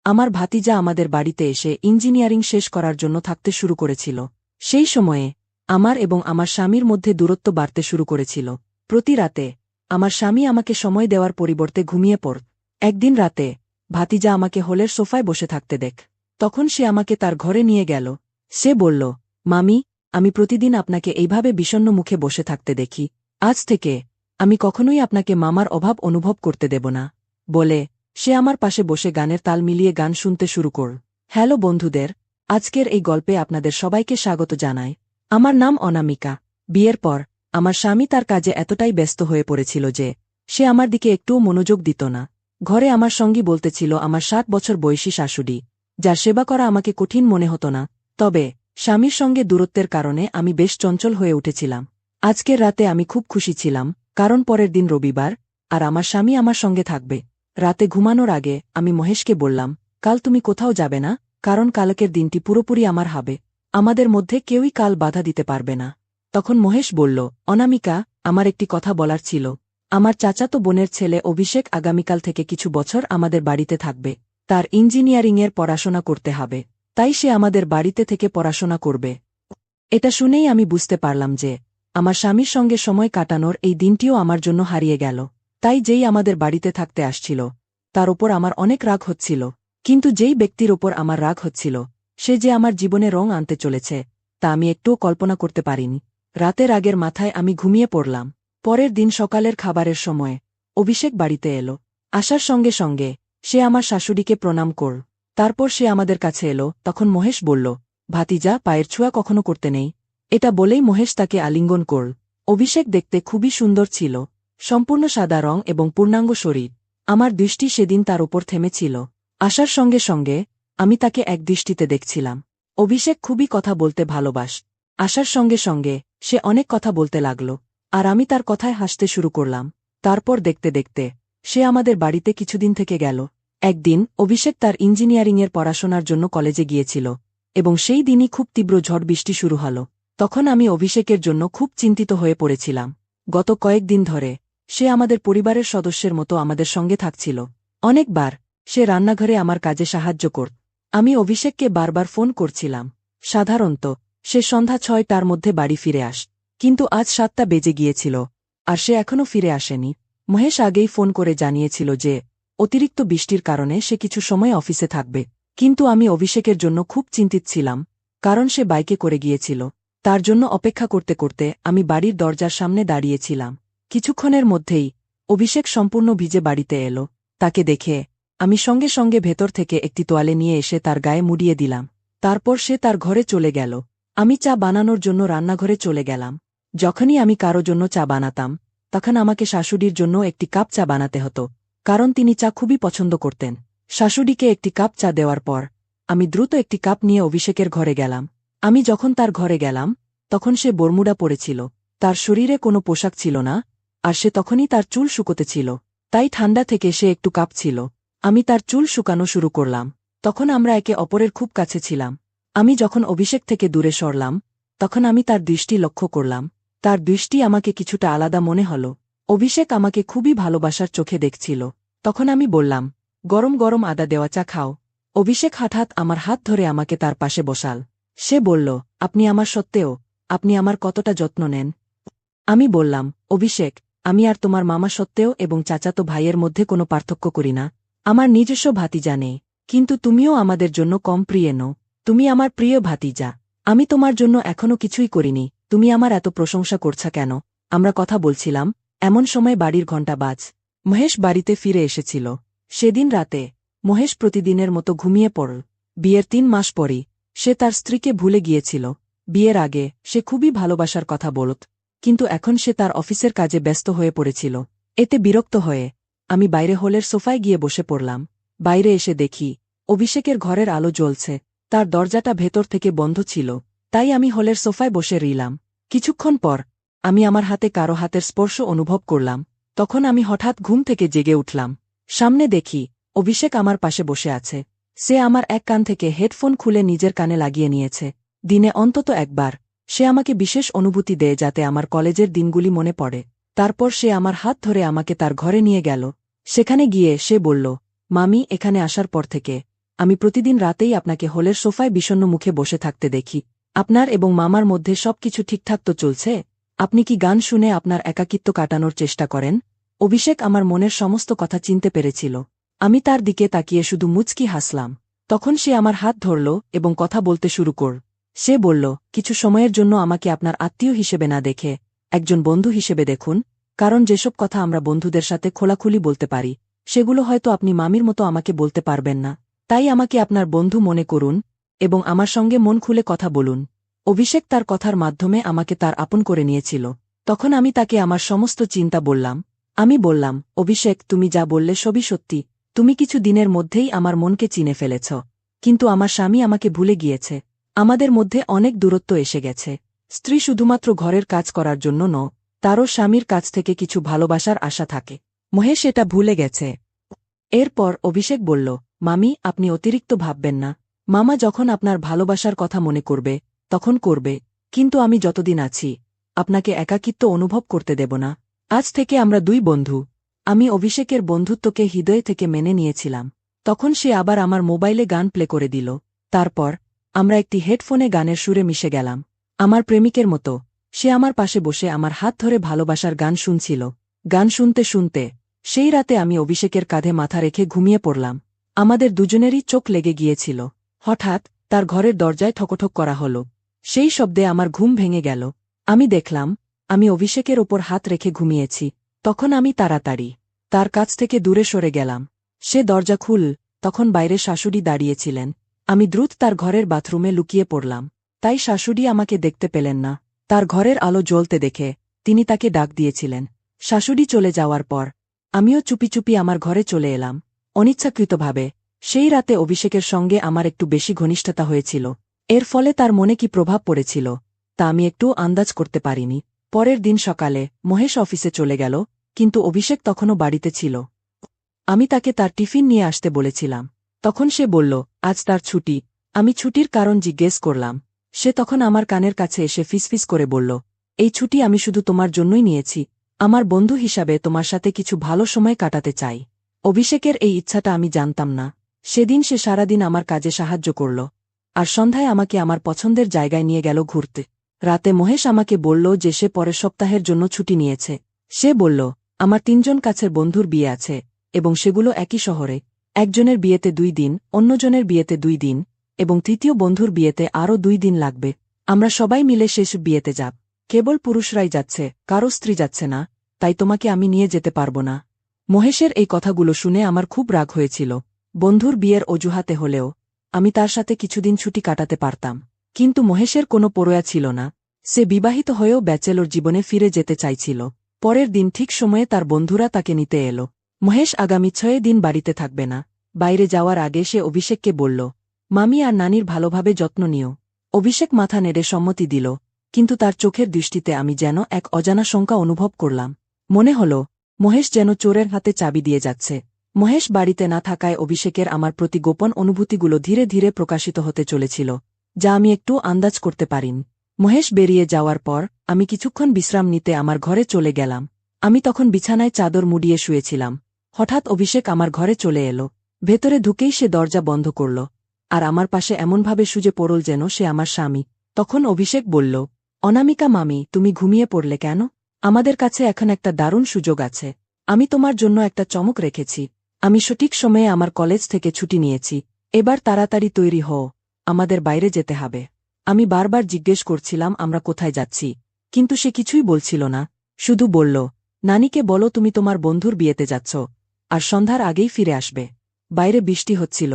আমার ভাতিজা আমাদের বাড়িতে এসে ইঞ্জিনিয়ারিং শেষ করার জন্য থাকতে শুরু করেছিল। সেই সময়ে আমার এবং আমার স্বামীর মধ্যে দূরত্ব বাড়তে শুরু করেছিল। প্রতি রাতে আমার স্বামী আমাকে সময় দেওয়ার পরিবর্তে ঘুমিয়ে পড়ত। একদিন রাতে ভাতিজা আমাকে হলের সোফায় বসে থাকতে দেখ। তখন সে আমাকে তার ঘরে নিয়ে গেল। সে বলল, মামি, আমি প্রতিদিন আপনাকে এইভাবে বিষণ্ণ মুখে বসে থাকতে দেখি। আজ থেকে আমি কখনোই আপনাকে মামার অভাব অনুভব করতে দেব না। বলে সে আমার পাশে বসে গানের তাল মিলিয়ে গান শুনতে শুরু করল। হ্যালো বন্ধুদের, আজকের এই গল্পে আপনাদের সবাইকে স্বাগত জানাই। আমার নাম অনামিকা। বিয়ের পর আমার স্বামী তার কাজে এতটাই ব্যস্ত হয়ে পড়েছিল যে সে আমার দিকে একটুও মনোযোগ দিত না। ঘরে আমার সঙ্গী বলতেছিল আমার 7 বছর বয়সী শাশুড়ি, যার সেবা করা আমাকে কঠিন মনে হতো না। তবে স্বামীর সঙ্গে দূরত্বের কারণে আমি বেশ চঞ্চল হয়ে উঠেছিলাম। আজকের রাতে আমি খুব খুশি ছিলাম, কারণ পরের দিন রবিবার, আর আমার স্বামী আমার সঙ্গে থাকবে। রাতে ঘুমানোর আগে আমি মহেশকে বললাম, কাল তুমি কোথাও যাবে না, কারণ কালকের দিনটি পুরোপুরি আমার হবে। আমাদের মধ্যে কেউই কাল বাধা দিতে পারবে না। তখন মহেশ বলল, অনামিকা, আমার একটি কথা বলার ছিল। আমার চাচাতো বোনের ছেলে অভিষেক আগামীকাল থেকে কিছু বছর আমাদের বাড়িতে থাকবে। তার ইঞ্জিনিয়ারিংয়ের পড়াশোনা করতে হবে, তাই সে আমাদের বাড়িতে থেকে পড়াশোনা করবে। এটা শুনেই আমি বুঝতে পারলাম যে আমার স্বামীর সঙ্গে সময় কাটানোর এই দিনটিও আমার জন্য হারিয়ে গেল। তাই যেই আমাদের বাড়িতে থাকতে আসছিল তার ওপর আমার অনেক রাগ হচ্ছিল। কিন্তু যেই ব্যক্তির ওপর আমার রাগ হচ্ছিল সে যে আমার জীবনে রং আনতে চলেছে তা আমি একটুও কল্পনা করতে পারিনি। রাতের আগের মাথায় আমি ঘুমিয়ে পড়লাম। পরের দিন সকালের খাবারের সময় অভিষেক বাড়িতে এলো। আসার সঙ্গে সঙ্গে সে আমার শাশুড়িকে প্রণাম করল। তারপর সে আমাদের কাছে এলো। তখন মহেশ বলল, ভাতিজা, পায়ের ছোঁয়া কখনো করতে নেই। এটা বলেই মহেশ তাকে আলিঙ্গন করল। অভিষেক দেখতে খুবই সুন্দর ছিল, সম্পূর্ণ সাদা রং এবং পূর্ণাঙ্গ শরীর। আমার দৃষ্টি সেদিন তার উপর থেমেছিল। আসার সঙ্গে সঙ্গে আমি তাকে এক দৃষ্টিতে দেখছিলাম। অভিষেক খুবই কথা বলতে ভালোবাস। আসার সঙ্গে সঙ্গে সে অনেক কথা বলতে লাগল, আর আমি তার কথায় হাসতে শুরু করলাম। তারপর দেখতে দেখতে সে আমাদের বাড়িতে কিছুদিন থেকে গেল। একদিন অভিষেক তার ইঞ্জিনিয়ারিংয়ের পড়াশোনার জন্য কলেজে গিয়েছিল, এবং সেই দিনই খুব তীব্র ঝড় বৃষ্টি শুরু হল। তখন আমি অভিষেকের জন্য খুব চিন্তিত হয়ে পড়েছিলাম। গত কয়েকদিন ধরে সে আমাদের পরিবারের সদস্যের মতো আমাদের সঙ্গে থাকছিল। অনেকবার সে রান্নাঘরে আমার কাজে সাহায্য করত। আমি অভিষেককে বারবার ফোন করছিলাম। সাধারণত সে সন্ধ্যা 6টার মধ্যে বাড়ি ফিরে আস, কিন্তু আজ 7টা বেজে গিয়েছিল, আর সে এখনও ফিরে আসেনি। মহেশ আগেই ফোন করে জানিয়েছিল যে অতিরিক্ত বৃষ্টির কারণে সে কিছু সময় অফিসে থাকবে। কিন্তু আমি অভিষেকের জন্য খুব চিন্তিত ছিলাম, কারণ সে বাইকে করে গিয়েছিল। তার জন্য অপেক্ষা করতে করতে আমি বাড়ির দরজার সামনে দাঁড়িয়েছিলাম। কিছুক্ষণের মধ্যেই অভিষেক সম্পূর্ণ ভিজে বাড়িতে এলো। তাকে দেখে আমি সঙ্গে সঙ্গে ভেতর থেকে একটি তোয়ালে নিয়ে এসে তার গায়ে মুড়িয়ে দিলাম। তারপর সে তার ঘরে চলে গেল। আমি চা বানানোর জন্য রান্নাঘরে চলে গেলাম। যখনই আমি কারো জন্য চা বানাতাম তখন আমাকে শাশুড়ির জন্য একটি কাপ চা বানাতে হতো, কারণ তিনি চা খুবই পছন্দ করতেন। শাশুড়িকে একটি কাপ চা দেওয়ার পর আমি দ্রুত একটি কাপ নিয়ে অভিষেকের ঘরে গেলাম। আমি যখন তার ঘরে গেলাম তখন সে বরমুডা পরেছিল। তার শরীরে কোনো পোশাক ছিল না, আর সে তখনই তার চুল শুকোতেছিল, তাই ঠান্ডা থেকে সে একটু কাঁপছিল। আমি তার চুল শুকানো শুরু করলাম। তখন আমরা একে অপরের খুব কাছে ছিলাম। আমি যখন অভিষেক থেকে দূরে সরলাম তখন আমি তার দৃষ্টি লক্ষ্য করলাম। তার দৃষ্টি আমাকে কিছুটা আলাদা মনে হল। অভিষেক আমাকে খুবই ভালোবাসার চোখে দেখছিল। তখন আমি বললাম, গরম গরম আদা দেওয়া চা খাও। অভিষেক হঠাৎ আমার হাত ধরে আমাকে তার পাশে বসাল। সে বলল, আপনি আমার সত্ত্বেও আপনি আমার কতটা যত্ন নেন। আমি বললাম, অভিষেক, আমি আর তোমার মামা সত্ত্বেও এবং চাচাতো ভাইয়ের মধ্যে কোনো পার্থক্য করি না। আমার নিজস্ব ভাতিজা নেই, কিন্তু তুমিও আমাদের জন্য কম প্রিয় নও। তুমি আমার প্রিয় ভাতিজা। আমি তোমার জন্য এখনো কিছুই করিনি, তুমি আমার এত প্রশংসা করছা কেন? আমরা কথা বলছিলাম, এমন সময় বাড়ির ঘণ্টা বাজ। মহেশ বাড়িতে ফিরে এসেছিল। সেদিন রাতে মহেশ প্রতিদিনের মতো ঘুমিয়ে পড়ল। বিয়ের 3 মাস পরই সে তার স্ত্রীকে ভুলে গিয়েছিল। বিয়ের আগে সে খুবই ভালোবাসার কথা বলত, কিন্তু এখন সে তার অফিসের কাজে ব্যস্ত হয়ে পড়েছিল। এতে বিরক্ত হয়ে আমি বাইরে হলের সোফায় গিয়ে বসে পড়লাম। বাইরে এসে দেখি অভিষেকের ঘরের আলো জ্বলছে। তার দরজাটা ভেতর থেকে বন্ধ ছিল, তাই আমি হলের সোফায় বসে রইলাম। কিছুক্ষণ পর আমি আমার হাতে কারো হাতের স্পর্শ অনুভব করলাম। তখন আমি হঠাৎ ঘুম থেকে জেগে উঠলাম। সামনে দেখি অভিষেক আমার পাশে বসে আছে। সে আমার এক কান থেকে হেডফোন খুলে নিজের কানে লাগিয়ে নিয়েছে। দিনে অন্তত একবার সে আমাকে বিশেষ অনুভূতি দেয়, যাতে আমার কলেজের দিনগুলি মনে পড়ে। তারপর সে আমার হাত ধরে আমাকে তার ঘরে নিয়ে গেল। সেখানে গিয়ে সে বলল, মামি, এখানে আসার পর থেকে আমি প্রতিদিন রাতেই আপনাকে হলের সোফায় বিষণ্ণ মুখে বসে থাকতে দেখি। আপনার এবং মামার মধ্যে সবকিছু ঠিকঠাক তো চলছে? আপনি কি গান শুনে আপনার একাকিত্ব কাটানোর চেষ্টা করেন? অভিষেক আমার মনের সমস্ত কথা চিনতে পেরেছিল। আমি তার দিকে তাকিয়ে শুধু মুচকি হাসলাম। তখন সে আমার হাত ধরল এবং কথা বলতে শুরু কর। সে বলল, কিছু সময়ের জন্য আমাকে আপনার আত্মীয় হিসেবে না দেখে একজন বন্ধু হিসেবে দেখুন, কারণ যেসব কথা আমরা বন্ধুদের সাথে খোলাখুলি বলতে পারি সেগুলো হয়তো আপনি মামির মতো আমাকে বলতে পারবেন না। তাই আমাকে আপনার বন্ধু মনে করুন এবং আমার সঙ্গে মন খুলে কথা বলুন। অভিষেক তার কথার মাধ্যমে আমাকে তার আপন করে নিয়েছিল। তখন আমি তাকে আমার সমস্ত চিন্তা বললাম। আমি বললাম, অভিষেক, তুমি যা বললে সবই সত্যি। তুমি কিছু দিনের মধ্যেই আমার মনকে চিনে ফেলেছ। কিন্তু আমার স্বামী আমাকে ভুলে গিয়েছে। আমাদের মধ্যে অনেক দূরত্ব এসে গেছে। স্ত্রী শুধুমাত্র ঘরের কাজ করার জন্য ন, তারও স্বামীর কাছ থেকে কিছু ভালোবাসার আশা থাকে। মহেশ এটা ভুলে গেছে। এরপর অভিষেক বলল, মামি, আপনি অতিরিক্ত ভাববেন না। মামা যখন আপনার ভালোবাসার কথা মনে করবে তখন করবে, কিন্তু আমি যতদিন আছি আপনাকে একাকিত্ব অনুভব করতে দেব না। আজ থেকে আমরা দুই বন্ধু। আমি অভিষেকের বন্ধুত্বকে হৃদয় থেকে মেনে নিয়েছিলাম। তখন সে আবার আমার মোবাইলে গান প্লে করে দিল। তারপর আমরা একটি হেডফোনে গানের সুরে মিশে গেলাম। আমার প্রেমিকের মতো সে আমার পাশে বসে আমার হাত ধরে ভালোবাসার গান শুনছিল। গান শুনতে শুনতে সেই রাতে আমি অভিষেকের কাঁধে মাথা রেখে ঘুমিয়ে পড়লাম। আমাদের দুজনেরই চোখ লেগে গিয়েছিল। হঠাৎ তার ঘরের দরজায় ঠকঠক করা হল। সেই শব্দে আমার ঘুম ভেঙে গেল। আমি দেখলাম আমি অভিষেকের ওপর হাত রেখে ঘুমিয়েছি। তখন আমি তাড়াতাড়ি তার কাছ থেকে দূরে সরে গেলাম। সে দরজা খুল, তখন বাইরে শাশুড়ি দাঁড়িয়েছিলেন। আমি দ্রুত তার ঘরের বাথরুমে লুকিয়ে পড়লাম। তাই শাশুড়ি আমাকে দেখতে পেলেন না। তার ঘরের আলো জ্বলতে দেখে তিনি তাকে ডাক দিয়েছিলেন। শাশুড়ি চলে যাওয়ার পর আমিও চুপি চুপি আমার ঘরে চলে এলাম। অনিচ্ছাকৃতভাবে সেই রাতে অভিষেকের সঙ্গে আমার একটু বেশি ঘনিষ্ঠতা হয়েছিল। এর ফলে তার মনে কি প্রভাব পড়েছিল তা আমি একটু আন্দাজ করতে পারিনি। পরের দিন সকালে মহেশ অফিসে চলে গেল, কিন্তু অভিষেক তখনও বাড়িতে ছিল। আমি তাকে তার টিফিন নিয়ে আসতে বলেছিলাম। তখন সে বলল, আজ তার ছুটি। আমি ছুটির কারণ জিজ্ঞেস করলাম। সে তখন আমার কানের কাছে এসে ফিসফিস করে বলল, এই ছুটি আমি শুধু তোমার জন্যই নিয়েছি। আমার বন্ধু হিসাবে তোমার সাথে কিছু ভালো সময় কাটাতে চাই। অভিষেকের এই ইচ্ছাটা আমি জানতাম না। সেদিন সে সারাদিন আমার কাজে সাহায্য করল, আর সন্ধ্যায় আমাকে আমার পছন্দের জায়গায় নিয়ে গেল ঘুরতে। রাতে মহেশ আমাকে বলল যে সে পরের সপ্তাহের জন্য ছুটি নিয়েছে। সে বলল, আমার 3জন কাছের বন্ধুর বিয়ে আছে এবং সেগুলো একই শহরে। একজনের বিয়েতে 2 দিন, অন্যজনের বিয়েতে 2 দিন এবং তৃতীয় বন্ধুর বিয়েতে আরও 2 দিন লাগবে। আমরা সবাই মিলে শেষ বিয়েতে যাব। কেবল পুরুষরাই যাচ্ছে, কারো স্ত্রী যাচ্ছে না, তাই তোমাকে আমি নিয়ে যেতে পারব না। মহেশের এই কথাগুলো শুনে আমার খুব রাগ হয়েছিল। বন্ধুর বিয়ের অজুহাতে হলেও আমি তার সাথে কিছুদিন ছুটি কাটাতে পারতাম। কিন্তু মহেশের কোনো পরোয়া ছিল না। সে বিবাহিত হয়েও ব্যাচেলর জীবনে ফিরে যেতে চাইছিল। পরের দিন ঠিক সময়ে তার বন্ধুরা তাকে নিতে এলো। মহেশ আগামী 6 দিন বাড়িতে থাকবে না। বাইরে যাওয়ার আগে সে অভিষেককে বলল, মামি আর নানির ভালোভাবে যত্ন নিও। অভিষেক মাথা নেড়ে সম্মতি দিল, কিন্তু তার চোখের দৃষ্টিতে আমি যেন এক অজানা শঙ্কা অনুভব করলাম। মনে হল মহেশ যেন চোরের হাতে চাবি দিয়ে যাচ্ছে। মহেশ বাড়িতে না থাকায় অভিষেকের আমার প্রতি গোপন অনুভূতিগুলো ধীরে ধীরে প্রকাশিত হতে চলেছিল, যা আমি একটু আন্দাজ করতে পারিনি। মহেশ বেরিয়ে যাওয়ার পর আমি কিছুক্ষণ বিশ্রাম নিতে আমার ঘরে চলে গেলাম। আমি তখন বিছানায় চাদর মুড়িয়ে শুয়েছিলাম। হঠাৎ অভিষেক আমার ঘরে চলে এলো। ভেতরে ঢুকেই সে দরজা বন্ধ করল, আর আমার পাশে এমনভাবে শুয়ে পড়ল যেন সে আমার স্বামী। তখন অভিষেক বলল, অনামিকা মামি, তুমি ঘুমিয়ে পড়লে কেন? আমাদের কাছে এখন একটা দারুণ সুযোগ আছে। আমি তোমার জন্য একটা চমক রেখেছি। আমি সঠিক সময়ে আমার কলেজ থেকে ছুটি নিয়েছি। এবার তাড়াতাড়ি তৈরি হও, আমাদের বাইরে যেতে হবে। আমি বারবার জিজ্ঞেস করছিলাম আমরা কোথায় যাচ্ছি, কিন্তু সে কিছুই বলছিল না। শুধু বলল, নানিকে বলো তুমি তোমার বন্ধুর বিয়েতে যাচ্ছ, আর সন্ধ্যার আগেই ফিরে আসবে। বাইরে বৃষ্টি হচ্ছিল,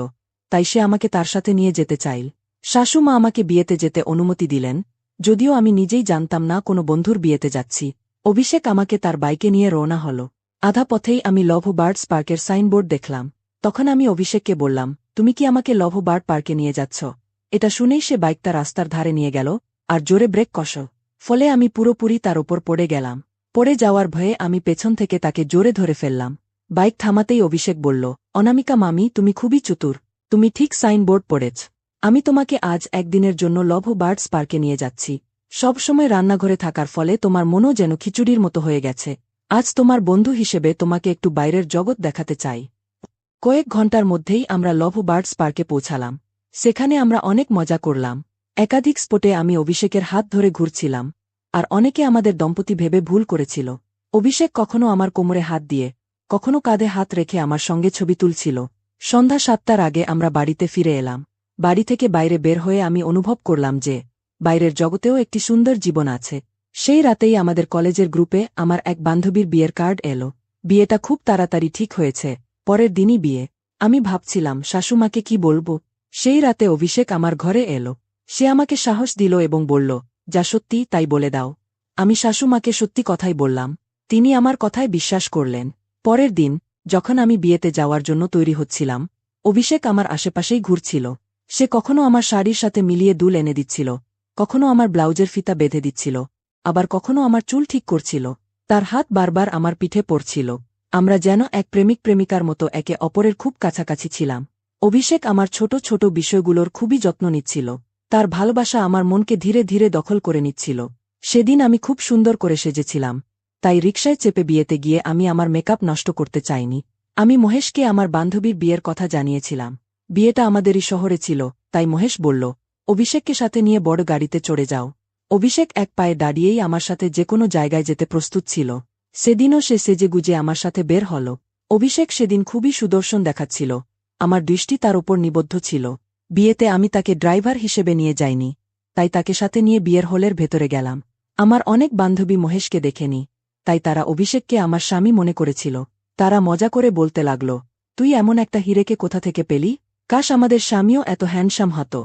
তাই সে আমাকে তার সাথে নিয়ে যেতে চাইল। শাশুমা আমাকে বিয়েতে যেতে অনুমতি দিলেন, যদিও আমি নিজেই জানতাম না কোনো বন্ধুর বিয়েতে যাচ্ছি। অভিষেক আমাকে তার বাইকে নিয়ে রওনা হল। আধা পথেই আমি লভ বার্ডস পার্কের সাইনবোর্ড দেখলাম। তখন আমি অভিষেককে বললাম, তুমি কি আমাকে লভ বার্ড পার্কে নিয়ে যাচ্ছ? এটা শুনেই সে বাইকটা রাস্তার ধারে নিয়ে গেল আর জোরে ব্রেক কষল। ফলে আমি পুরোপুরি তার ওপর পড়ে গেলাম। পড়ে যাওয়ার ভয়ে আমি পেছন থেকে তাকে জোরে ধরে ফেললাম। বাইক থামাতেই অভিষেক বলল, অনামিকা মামি, তুমি খুবই চতুর। তুমি ঠিক সাইনবোর্ড পড়েছ। আমি তোমাকে আজ একদিনের জন্য লভ বার্ডস পার্কে নিয়ে যাচ্ছি। সবসময় রান্নাঘরে থাকার ফলে তোমার মনও যেন খিচুড়ির মতো হয়ে গেছে। আজ তোমার বন্ধু হিসেবে তোমাকে একটু বাইরের জগৎ দেখাতে চাই। কয়েক ঘণ্টার মধ্যেই আমরা লভ বার্ডস পার্কে পৌঁছালাম। সেখানে আমরা অনেক মজা করলাম। একাধিক স্পটে আমি অভিষেকের হাত ধরে ঘুরছিলাম, আর অনেকে আমাদের দম্পতি ভেবে ভুল করেছিল। অভিষেক কখনো আমার কোমরে হাত দিয়ে, কখনো কাঁধে হাত রেখে আমার সঙ্গে ছবি তুলছিল। সন্ধ্যা ৭টার আগে আমরা বাড়িতে ফিরে এলাম। বাড়ি থেকে বাইরে বের হয়ে আমি অনুভব করলাম যে বাইরের জগতেও একটি সুন্দর জীবন আছে। সেই রাতেই আমাদের কলেজের গ্রুপে আমার এক বান্ধবীর বিয়ের কার্ড এলো। বিয়েটা খুব তাড়াতাড়ি ঠিক হয়েছে, পরের দিনই বিয়ে। আমি ভাবছিলাম শাশুমাকে কি বলবো। সেই রাতে অভিষেক আমার ঘরে এলো। সে আমাকে সাহস দিল এবং বলল, যা সত্যি তাই বলে দাও। আমি শাশুমাকে সত্যি কথাই বললাম। তিনি আমার কথায় বিশ্বাস করলেন। পরের দিন যখন আমি বিয়েতে যাওয়ার জন্য তৈরি হচ্ছিলাম, অভিষেক আমার আশেপাশেই ঘুরছিল। সে কখনো আমার শাড়ির সাথে মিলিয়ে দুল এনে দিচ্ছিল, কখনো আমার ব্লাউজের ফিতা বেঁধে দিচ্ছিল, আবার কখনো আমার চুল ঠিক করছিল। তার হাত বারবার আমার পিঠে পড়ছিল। আমরা যেন এক প্রেমিক প্রেমিকার মতো একে অপরের খুব কাছাকাছি ছিলাম। অভিষেক আমার ছোট ছোট বিষয়গুলোর খুবই যত্ন নিচ্ছিল। তার ভালোবাসা আমার মনকে ধীরে ধীরে দখল করে নিচ্ছিল। সেদিন আমি খুব সুন্দর করে সেজেছিলাম, তাই রিকশায় চেপে বিয়েতে গিয়ে আমি আমার মেকআপ নষ্ট করতে চাইনি। আমি মহেশকে আমার বান্ধবীর বিয়ের কথা জানিয়েছিলাম। বিয়েটা আমাদেরই শহরে ছিল, তাই মহেশ বলল, অভিষেককে সাথে নিয়ে বড় গাড়িতে চড়ে যাও। অভিষেক এক পায়ে দাঁড়িয়েই আমার সাথে যে কোনো জায়গায় যেতে প্রস্তুত ছিল। সেদিনও সে সেজেগুজে আমার সাথে বের হল। অভিষেক সেদিন খুবই সুদর্শন দেখাচ্ছিল। আমার দৃষ্টি তার ওপর নিবদ্ধ ছিল। বিয়েতে আমি তাকে ড্রাইভার হিসেবে নিয়ে যাইনি, তাই তাকে সাথে নিয়ে বিয়ের হলের ভেতরে গেলাম। আমার অনেক বান্ধবী মহেশকে দেখেনি, তাই তারা অভিষেককে আমার স্বামী মনে করেছিল। তারা মজা করে বলতে লাগল, তুই এমন একটা হিরেকে কোথা থেকে পেলি? কাশ আমাদের স্বামীও এত হ্যান্ডসাম হতো।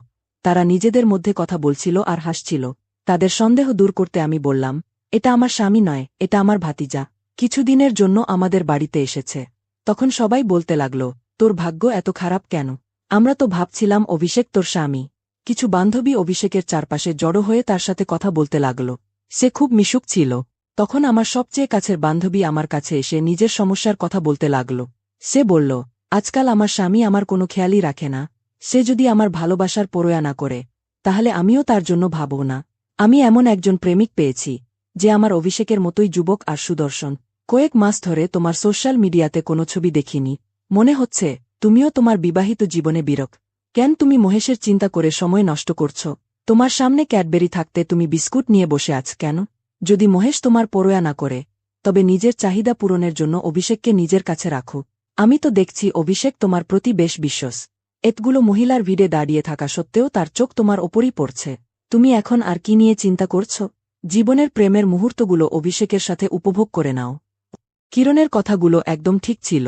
তারা নিজেদের মধ্যে কথা বলছিল আর হাসছিল। তাদের সন্দেহ দূর করতে আমি বললাম, এটা আমার স্বামী নয়, এটা আমার ভাতিজা। কিছুদিনের জন্য আমাদের বাড়িতে এসেছে। তখন সবাই বলতে লাগল, তোর ভাগ্য এত খারাপ কেন? আমরা তো ভাবছিলাম অভিষেক তোর স্বামী। কিছু বান্ধবী অভিষেকের চারপাশে জড়ো হয়ে তার সাথে কথা বলতে লাগল। সে খুব মিশুক ছিল। তখন আমার সবচেয়ে কাছের বান্ধবী আমার কাছে এসে নিজের সমস্যার কথা বলতে লাগল। সে বলল, আজকাল আমার স্বামী আমার কোনো খেয়ালই রাখে না। সে যদি আমার ভালোবাসার পরোয়া না করে, তাহলে আমিও তার জন্য ভাবব না। আমি এমন একজন প্রেমিক পেয়েছি, যে আমার অভিষেকের মতোই যুবক আর সুদর্শন। কয়েক মাস ধরে তোমার সোশ্যাল মিডিয়াতে কোনো ছবি দেখিনি। মনে হচ্ছে তুমিও তোমার বিবাহিত জীবনে বিরক। কেন তুমি মহেশের চিন্তা করে সময় নষ্ট করছ? তোমার সামনে ক্যাডবেরি থাকতে তুমি বিস্কুট নিয়ে বসে আছ কেন? যদি মহেশ তোমার পরোয়া না করে, তবে নিজের চাহিদা পূরণের জন্য অভিষেককে নিজের কাছে রাখো। আমি তো দেখছি অভিষেক তোমার প্রতি বেশ বিশ্বাস। এতগুলো মহিলার ভিড়ে দাঁড়িয়ে থাকা সত্ত্বেও তার চোখ তোমার ওপরই পড়ছে। তুমি এখন আর কি নিয়ে চিন্তা করছ? জীবনের প্রেমের মুহূর্তগুলো অভিষেকের সাথে উপভোগ করে নাও। কিরণের কথাগুলো একদম ঠিক ছিল।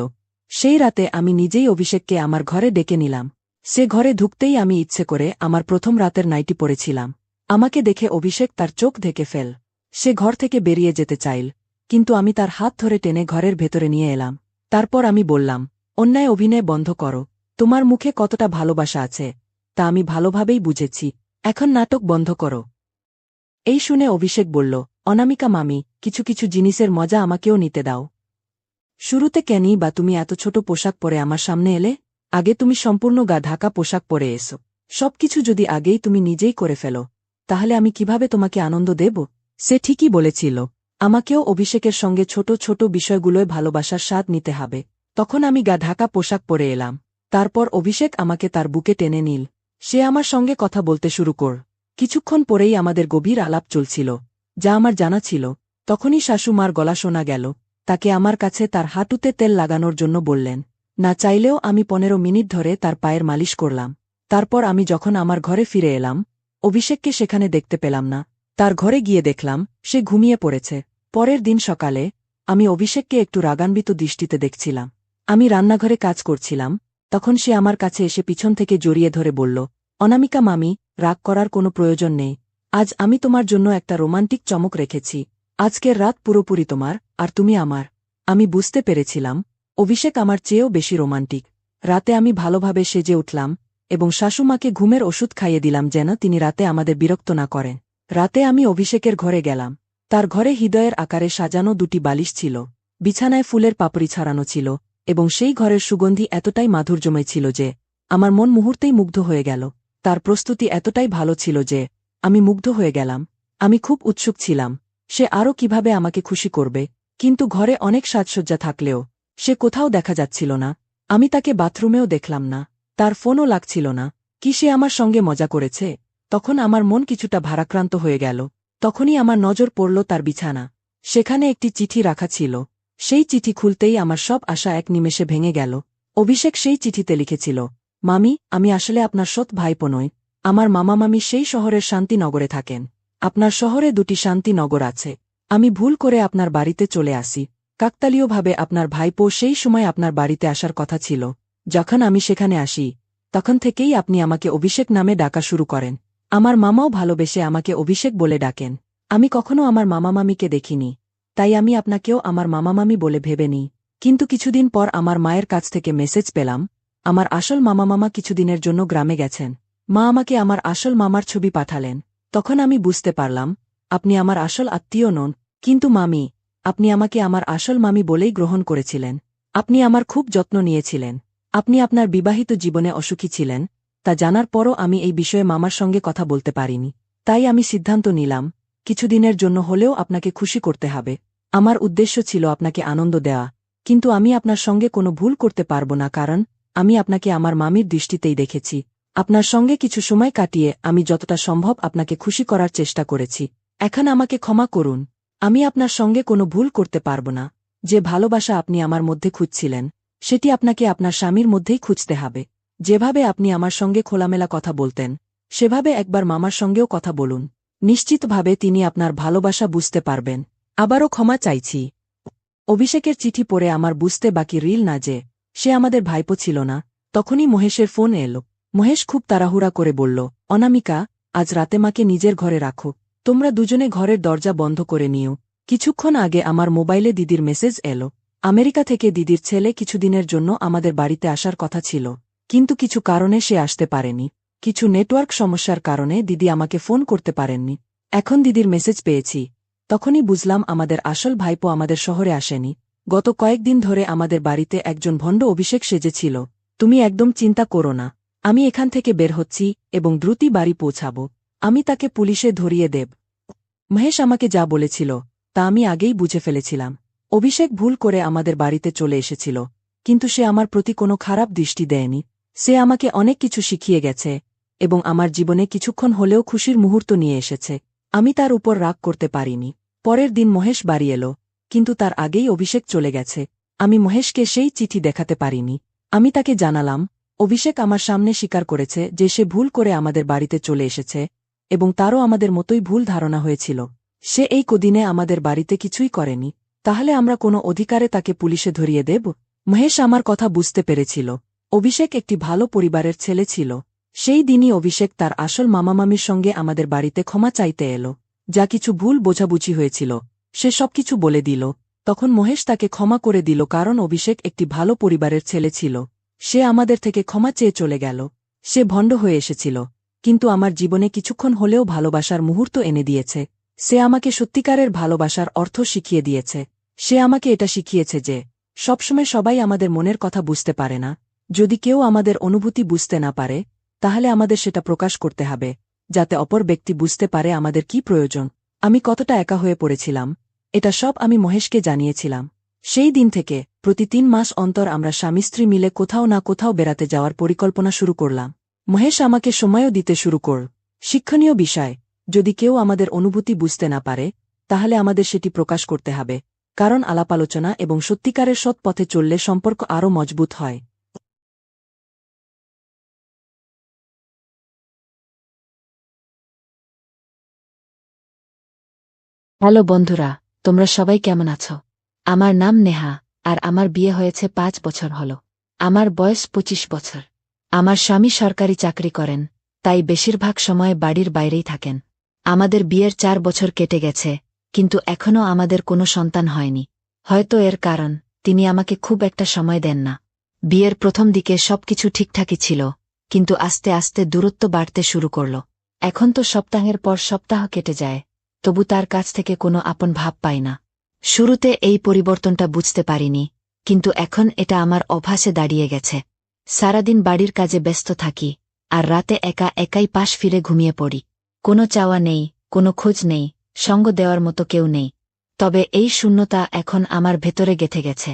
সেই রাতে আমি নিজেই অভিষেককে আমার ঘরে ডেকে নিলাম। সে ঘরে ঢুকতেই আমি ইচ্ছে করে আমার প্রথম রাতের নাইটি পরেছিলাম। আমাকে দেখে অভিষেক তার চোখ ঢেকে ফেল। সে ঘর থেকে বেরিয়ে যেতে চাইল, কিন্তু আমি তার হাত ধরে টেনে ঘরের ভেতরে নিয়ে এলাম। তারপর আমি বললাম, অন্যায় অভিনয় বন্ধ করো। তোমার মুখে কতটা ভালোবাসা আছে তা আমি ভালোভাবেই বুঝেছি। এখন নাটক বন্ধ করো। এই শুনে অভিষেক বলল, অনামিকা মামি, কিছু কিছু জিনিসের মজা আমাকেও নিতে দাও। শুরুতে কেনই বা তুমি এত ছোট পোশাক পরে আমার সামনে এলে? আগে তুমি সম্পূর্ণ গা ঢাকা পোশাক পরে এসো। সবকিছু যদি আগেই তুমি নিজেই করে ফেলো, তাহলে আমি কিভাবে তোমাকে আনন্দ দেব? সে ঠিকই বলেছিল। আমাকেও অভিষেকের সঙ্গে ছোট ছোট বিষয়গুলোয় ভালোবাসার স্বাদ নিতে হবে। তখন আমি গা ঢাকা পোশাক পরে এলাম। তারপর অভিষেক আমাকে তার বুকে টেনে নিল। সে আমার সঙ্গে কথা বলতে শুরু কর। কিছুক্ষণ পরেই আমাদের গভীর আলাপ চলছিল, যা আমার জানা ছিল। তখনই শাশুমার গলা শোনা গেল। তাকে আমার কাছে তার হাঁটুতে তেল লাগানোর জন্য বললেন। না চাইলেও আমি 15 মিনিট ধরে তার পায়ের মালিশ করলাম। তারপর আমি যখন আমার ঘরে ফিরে এলাম, অভিষেককে সেখানে দেখতে পেলাম না। তার ঘরে গিয়ে দেখলাম সে ঘুমিয়ে পড়েছে। পরের দিন সকালে আমি অভিষেককে একটু রাগান্বিত দৃষ্টিতে দেখছিলাম। আমি রান্নাঘরে কাজ করছিলাম। তখন সে আমার কাছে এসে পিছন থেকে জড়িয়ে ধরে বলল, অনামিকা মামি, রাগ করার কোনো প্রয়োজন নেই। আজ আমি তোমার জন্য একটা রোমান্টিক চমক রেখেছি। আজকের রাত পুরোপুরি তোমার, আর তুমি আমার। আমি বুঝতে পেরেছিলাম অভিষেক আমার চেয়েও বেশি রোমান্টিক। রাতে আমি ভালোভাবে সেজে উঠলাম এবং শাশুমাকে ঘুমের ওষুধ খাইয়ে দিলাম যেন তিনি রাতে আমাদের বিরক্ত না করেন। রাতে আমি অভিষেকের ঘরে গেলাম। তার ঘরে হৃদয়ের আকারে সাজানো 2টি বালিশ ছিল। বিছানায় ফুলের পাপড়ি ছড়ানো ছিল, এবং সেই ঘরের সুগন্ধি এতটাই মাধুর্যময় ছিল যে আমার মন মুহূর্তেই মুগ্ধ হয়ে গেল। তার প্রস্তুতি এতটাই ভালো ছিল যে আমি মুগ্ধ হয়ে গেলাম। আমি খুব উৎসুক ছিলাম সে আরও কিভাবে আমাকে খুশি করবে, কিন্তু ঘরে অনেক সাজসজ্জা থাকলেও সে কোথাও দেখা যাচ্ছিল না। আমি তাকে বাথরুমেও দেখলাম না, তার ফোনও লাগছিল না। কি সে আমার সঙ্গে মজা করেছে? তখন আমার মন কিছুটা ভারাক্রান্ত হয়ে গেল। তখনই আমার নজর পড়ল তার বিছানা। সেখানে একটি চিঠি রাখা ছিল। সেই চিঠি খুলতেই আমার সব আশা এক নিমেষে ভেঙে গেল। অভিষেক সেই চিঠিতে লিখেছিল, মামি, আমি আসলে আপনার সৎ ভাইপো নই। আমার মামা মামি সেই শহরের শান্তিনগরে থাকেন। আপনার শহরে 2টি শান্তিনগর আছে। আমি ভুল করে আপনার বাড়িতে চলে আসি। কাকতালীয়ভাবে আপনার ভাইপো সেই সময় আপনার বাড়িতে আসার কথা ছিল। যখন আমি সেখানে আসি, তখন থেকেই আপনি আমাকে অভিষেক নামে ডাকা শুরু করেন। আমার মামাও ভালোবেসে আমাকে অভিষেক বলে ডাকেন। আমি কখনো আমার মামা মামিকে দেখিনি, তাই আমি আপনাকেও আমার মামা মামি বলে ভেবে নিই। কিন্তু কিছুদিন পর আমার মায়ের কাছ থেকে মেসেজ পেলাম, আমার আসল মামা মামা কিছুদিনের জন্য গ্রামে গেছেন। মা আমাকে আমার আসল মামার ছবি পাঠালেন। তখন আমি বুঝতে পারলাম, আপনি আমার আসল আত্মীয় নন। কিন্তু মামি, আপনি আমাকে আমার আসল মামি বলেই গ্রহণ করেছিলেন। আপনি আমার খুব যত্ন নিয়েছিলেন। আপনি আপনার বিবাহিত জীবনে অসুখী ছিলেন, তা জানার পরও আমি এই বিষয়ে মামার সঙ্গে কথা বলতে পারিনি। তাই আমি সিদ্ধান্ত নিলাম, কিছুদিনের জন্য হলেও আপনাকে খুশি করতে হবে। আমার উদ্দেশ্য ছিল আপনাকে আনন্দ দেওয়া, কিন্তু আমি আপনার সঙ্গে কোনো ভুল করতে পারব না, কারণ আমি আপনাকে আমার মামির দৃষ্টিতেই দেখেছি। আপনার সঙ্গে কিছু সময় কাটিয়ে আমি যতটা সম্ভব আপনাকে খুশি করার চেষ্টা করেছি। এখন আমাকে ক্ষমা করুন। আমি আপনার সঙ্গে কোনো ভুল করতে পারব না। যে ভালোবাসা আপনি আমার মধ্যে খুঁজছিলেন, সেটি আপনাকে আপনার স্বামীর মধ্যেই খুঁজতে হবে। যেভাবে আপনি আমার সঙ্গে খোলামেলা কথা বলতেন, সেভাবে একবার মামার সঙ্গেও কথা বলুন। নিশ্চিতভাবে তিনি আপনার ভালোবাসা বুঝতে পারবেন। আবারও ক্ষমা চাইছি। অভিষেকের চিঠি পড়ে আমার বুঝতে বাকি রইল না যে, সে আমাদের ভাইপো ছিল না। তখনই মহেশের ফোন এলো। মহেশ খুব তাড়াহুড়া করে বলল, অনামিকা, আজ রাতে মাকে নিজের ঘরে রাখো। তোমরা দুজনে ঘরের দরজা বন্ধ করে নিও। কিছুক্ষণ আগে আমার মোবাইলে দিদির মেসেজ এলো। আমেরিকা থেকে দিদির ছেলে কিছুদিনের জন্য আমাদের বাড়িতে আসার কথা ছিল, কিন্তু কিছু কারণে সে আসতে পারেনি। কিছু নেটওয়ার্ক সমস্যার কারণে দিদি আমাকে ফোন করতে পারেননি। এখন দিদির মেসেজ পেয়েছি, তখনই বুঝলাম আমাদের আসল ভাইপো আমাদের শহরে আসেনি। গত কয়েকদিন ধরে আমাদের বাড়িতে একজন ভণ্ড অভিষেক সেজেছিল। তুমি একদম চিন্তা করো না, আমি এখান থেকে বের হচ্ছি এবং দ্রুতই বাড়ি পৌঁছাব। আমি তাকে পুলিশে ধরিয়ে দেব। মহেশ আমাকে যা বলেছিল, তা আমি আগেই বুঝে ফেলেছিলাম। অভিষেক ভুল করে আমাদের বাড়িতে চলে এসেছিল, কিন্তু সে আমার প্রতি কোনো খারাপ দৃষ্টি দেয়নি। সে আমাকে অনেক কিছু শিখিয়ে গেছে এবং আমার জীবনে কিছুক্ষণ হলেও খুশির মুহূর্ত নিয়ে এসেছে। আমি তার উপর রাগ করতে পারিনি। পরের দিন মহেশ বাড়ি এলো, কিন্তু তার আগেই অভিষেক চলে গেছে। আমি মহেশকে সেই চিঠি দেখাতে পারিনি। আমি তাকে জানালাম, অভিষেক আমার সামনে স্বীকার করেছে যে সে ভুল করে আমাদের বাড়িতে চলে এসেছে এবং তারও আমাদের মতোই ভুল ধারণা হয়েছিল। সে এই কদিনে আমাদের বাড়িতে কিছুই করেনি। তাহলে আমরা কোনো অধিকারে তাকে পুলিশে ধরিয়ে দেব? মহেশ আমার কথা বুঝতে পেরেছিল। অভিষেক একটি ভালো পরিবারের ছেলে ছিল। সেই দিনই অভিষেক তার আসল মামামামির সঙ্গে আমাদের বাড়িতে ক্ষমা চাইতে এলো। যা কিছু ভুল বোঝাবুঝি হয়েছিল, সে সবকিছু বলে দিল। তখন মহেশ তাকে ক্ষমা করে দিল, কারণ অভিষেক একটি ভালো পরিবারের ছেলে ছিল। সে আমাদের থেকে ক্ষমা চেয়ে চলে গেল। সে ভণ্ড হয়ে এসেছিল, কিন্তু আমার জীবনে কিছুক্ষণ হলেও ভালোবাসার মুহূর্ত এনে দিয়েছে। সে আমাকে সত্যিকারের ভালোবাসার অর্থ শিখিয়ে দিয়েছে। সে আমাকে এটা শিখিয়েছে যে, সবসময় সবাই আমাদের মনের কথা বুঝতে পারে না। যদি কেউ আমাদের অনুভূতি বুঝতে না পারে, তাহলে আমাদের সেটা প্রকাশ করতে হবে, যাতে অপর ব্যক্তি বুঝতে পারে আমাদের কি প্রয়োজন। আমি কতটা একা হয়ে পড়েছিলাম, এটা সব আমি মহেশকে জানিয়েছিলাম। সেই দিন থেকে প্রতি 3 মাস অন্তর আমরা স্বামী স্ত্রী মিলে কোথাও না কোথাও বেড়াতে যাওয়ার পরিকল্পনা শুরু করলাম। মহেশ আমাকে সময়ও দিতে শুরু করল। শিক্ষণীয় বিষয়, যদি কেউ আমাদের অনুভূতি বুঝতে না পারে, তাহলে আমাদের সেটি প্রকাশ করতে হবে, কারণ আলাপ আলোচনা এবং সত্যিকারের সৎ পথে চললে সম্পর্ক আরও মজবুত হয়। হ্যালো বন্ধুরা, তোমরা সবাই কেমন আছো? আমার নাম নেহা, আর আমার বিয়ে হয়েছে 5 বছর হলো। আমার বয়স 25 বছর। আমার স্বামী সরকারি চাকরি করেন, তাই বেশিরভাগ সময় বাড়ির বাইরেই থাকেন। আমাদের বিয়ের 4 বছর কেটে গেছে, কিন্তু এখনও আমাদের কোনো সন্তান হয়নি। হয়তো এর কারণ, তিনি আমাকে খুব একটা সময় দেন না। বিয়ের প্রথম দিকে সবকিছু ঠিকঠাকই ছিল, কিন্তু আস্তে আস্তে দূরত্ব বাড়তে শুরু করল। এখন তো সপ্তাহের পর সপ্তাহ কেটে যায়, তবু তার কাছ থেকে কোনো আপন ভাব পাই না। শুরুতে এই পরিবর্তনটা বুঝতে পারিনি, কিন্তু এখন এটা আমার অভ্যাসে দাঁড়িয়ে গেছে। সারাদিন বাড়ির কাজে ব্যস্ত থাকি, আর রাতে একা একাই পাশ ফিরে ঘুমিয়ে পড়ি। কোনো চাওয়া নেই, কোনো খোঁজ নেই, সঙ্গ দেওয়ার মতো কেউ নেই। তবে এই শূন্যতা এখন আমার ভেতরে গেঁথে গেছে।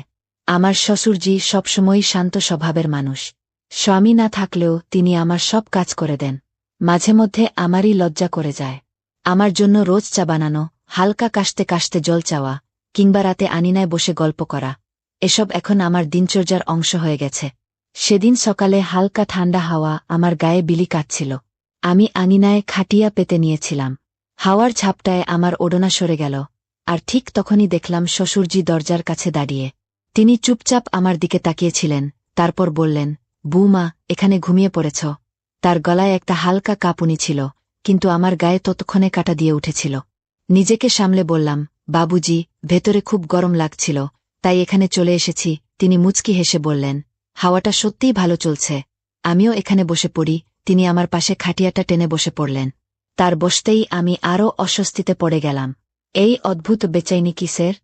আমার শ্বশুরজি সবসময়ই শান্ত স্বভাবের মানুষ। স্বামী না থাকলেও তিনি আমার সব কাজ করে দেন। মাঝে মধ্যে আমারই লজ্জা করে যায়। আমার জন্য রোজ চা বানানো, হালকা কাশতে কাশতে জল চাওয়া, কিংবা রাতে আনিনায় বসে গল্প করা, এসব এখন আমার দিনচর্যার অংশ হয়ে গেছে। সেদিন সকালে হালকা ঠান্ডা হাওয়া আমার গায়ে বিলি কাটছিল। আমি আঙিনায় খাটিয়া পেতে নিয়েছিলাম। হাওয়ার ঝাপটায় আমার ওড়না সরে গেল, আর ঠিক তখনই দেখলাম শ্বশুরজি দরজার কাছে দাঁড়িয়ে। তিনি চুপচাপ আমার দিকে তাকিয়েছিলেন, তারপর বললেন, বৌমা, এখানে ঘুমিয়ে পড়েছ। তার গলায় একটা হালকা কাঁপুনি ছিল, কিন্তু আমার গায়ে ততক্ষণে কাটা দিয়ে উঠেছিল। নিজেকে সামলে বললাম, বাবুজি, ভেতরে খুব গরম লাগছিল, তাই এখানে চলে এসেছি। তিনি মুচকি হেসে বললেন, হাওয়াটা সত্যিই ভালো চলছে, আমিও এখানে বসে পড়ি। তিনি আমার পাশে খাটিয়াটা টেনে বসে পড়লেন। তার বসতেই আমি আরও অস্বস্তিতে পড়ে গেলাম। এই অদ্ভুত বেচাইনি কিসের?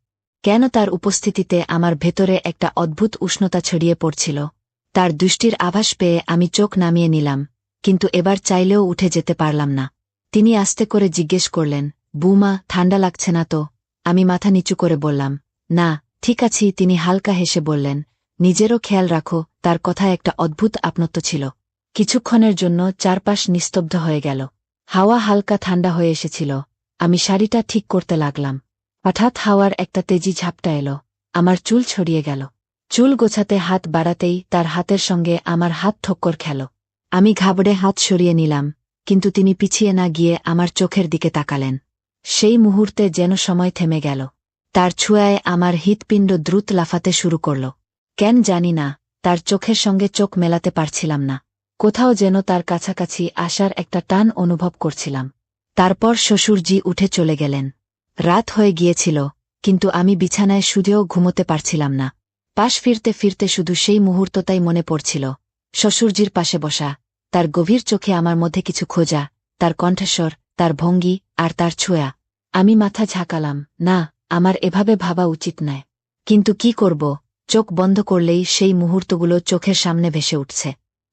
কেন তার উপস্থিতিতে আমার ভেতরে একটা অদ্ভুত উষ্ণতা ছড়িয়ে পড়ছিল। তার দৃষ্টির আভাস পেয়ে আমি চোখ নামিয়ে নিলাম, কিন্তু এবার চাইলেও উঠে যেতে পারলাম না। তিনি আস্তে করে জিজ্ঞেস করলেন, বৌমা, ঠান্ডা লাগছে না তো? আমি মাথা নিচু করে বললাম, না, ঠিক আছি। তিনি হালকা হেসে বললেন, নিজেরও খেয়াল রাখো। তার কথায় একটা অদ্ভুত আপনত্ব ছিল। কিছুক্ষণের জন্য চারপাশ নিস্তব্ধ হয়ে গেল। হাওয়া হালকা ঠান্ডা হয়ে এসেছিল। আমি শাড়িটা ঠিক করতে লাগলাম। হঠাৎ হাওয়ার একটা তেজি ঝাপটা এলো, আমার চুল ছড়িয়ে গেল। চুল গোছাতে হাত বাড়াতেই তার হাতের সঙ্গে আমার হাত ঠক্কর খেল। আমি ঘাবড়ে হাত সরিয়ে নিলাম, কিন্তু তিনি পিছিয়ে না গিয়ে আমার চোখের দিকে তাকালেন। সেই মুহূর্তে যেন সময় থেমে গেল। তার ছোঁয়ায় আমার হৃৎপিণ্ড দ্রুত লাফাতে শুরু করল। কেন জানি না, তার চোখের সঙ্গে চোখ মেলাতে পারছিলাম না। কোথাও যেন তার কাছাকাছি আসার একটা টান অনুভব করছিলাম। তারপর শ্বশুরজি উঠে চলে গেলেন। রাত হয়ে গিয়েছিল, কিন্তু আমি বিছানায় শুধুও ঘুমোতে পারছিলাম না। পাশ ফিরতে ফিরতে শুধু সেই মুহূর্তটাই মনে পড়ছিল। শ্বশুরজির পাশে বসা, তার গভীর চোখে আমার মধ্যে কিছু খোঁজা, তার কণ্ঠস্বর, তার ভঙ্গি, আর তার ছোঁয়া। আমি মাথা ঝাঁকালাম, না, আমার এভাবে ভাবা উচিত নয়। কিন্তু কি করব? চোখ বন্ধ করলেই সেই মুহূর্তগুলো চোখের সামনে ভেসে উঠছে।